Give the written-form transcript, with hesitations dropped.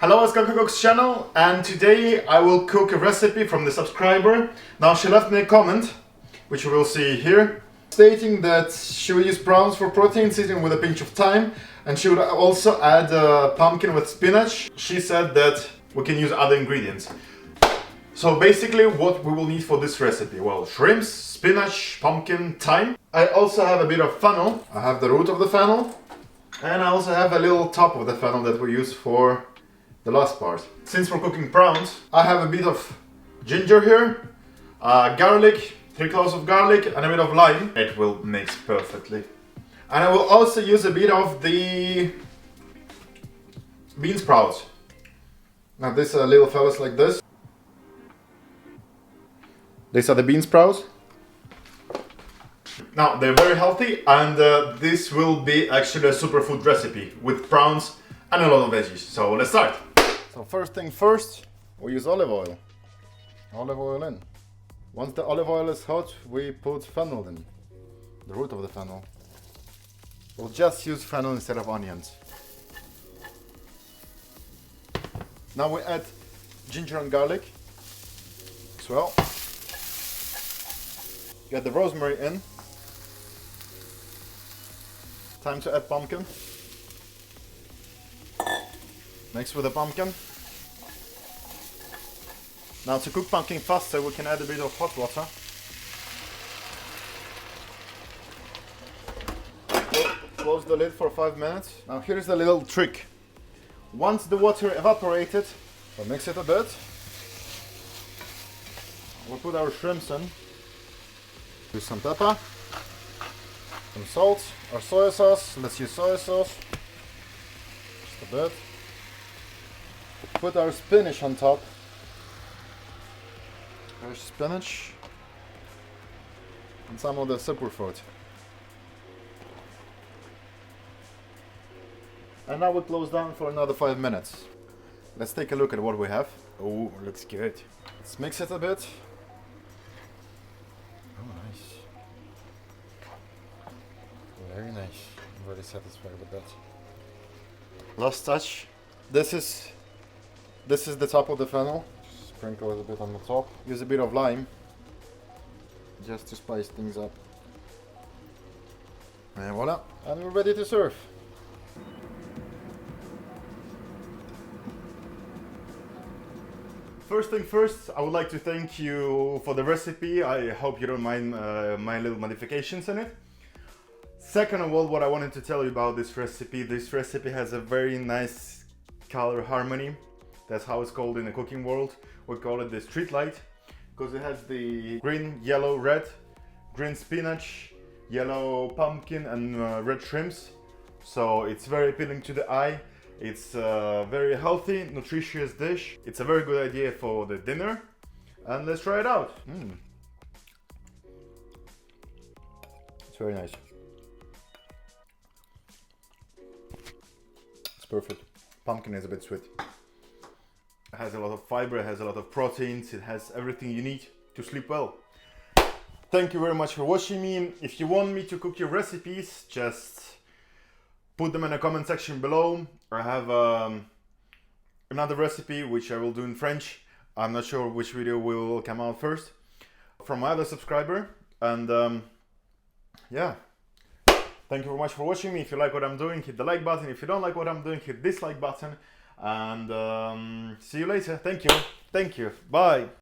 Hello, it's Koko's channel, and today I will cook a recipe from the subscriber. Now she left me a comment, which you will see here, stating that she will use prawns for protein, seasoned with a pinch of thyme, and she would also add pumpkin with spinach. She said that we can use other ingredients. So basically what we will need for this recipe, well, shrimps, spinach, pumpkin, thyme. I also have a bit of fennel. I have the root of the fennel, and I also have a little top of the fennel that we use for the last part. Since we're cooking prawns, I have a bit of ginger here, garlic, 3 cloves of garlic, and a bit of lime. It will mix perfectly. And I will also use a bit of the bean sprouts. Now these are little fellas like this. These are the bean sprouts. Now they're very healthy, and this will be actually a superfood recipe with prawns and a lot of veggies. So let's start. So first thing first, we use olive oil. Olive oil in. Once the olive oil is hot, we put fennel in. The root of the fennel. We'll just use fennel instead of onions. Now we add ginger and garlic as well. Get the rosemary in. Time to add pumpkin. Mix with the pumpkin. Now to cook pumpkin faster, we can add a bit of hot water. Close the lid for 5 minutes. Now here's a little trick. Once the water evaporated, we'll mix it a bit. We'll put our shrimps in. Use some pepper, some salt, or soy sauce. Let's use soy sauce. Just a bit. Put our spinach on top. Fresh spinach. And some of the superfood. And now we'll close down for another 5 minutes. Let's take a look at what we have. Oh, looks good. Let's mix it a bit. Oh, nice. Very nice. I'm very satisfied with that. Last touch. This is the top of the fennel. Sprinkle it a bit on the top. Use a bit of lime, just to spice things up. And voila! And we're ready to serve. First thing first, I would like to thank you for the recipe. I hope you don't mind my little modifications in it. Second of all, what I wanted to tell you about this recipe has a very nice color harmony. That's how it's called in the cooking world. We call it the street light, because it has the green, yellow, red, green spinach, yellow pumpkin, and red shrimps. So it's very appealing to the eye. It's a very healthy, nutritious dish. It's a very good idea for the dinner. And let's try it out. It's very nice. It's perfect. Pumpkin is a bit sweet. It has a lot of fiber, it has a lot of proteins, it has everything you need to sleep well. Thank you very much for watching me. If you want me to cook your recipes, just put them in the comment section below. I have another recipe which I will do in French. I'm not sure which video will come out first. From my other subscriber. And yeah. Thank you very much for watching me. If you like what I'm doing, hit the like button. If you don't like what I'm doing, hit dislike button. And see you later. Thank you. Bye.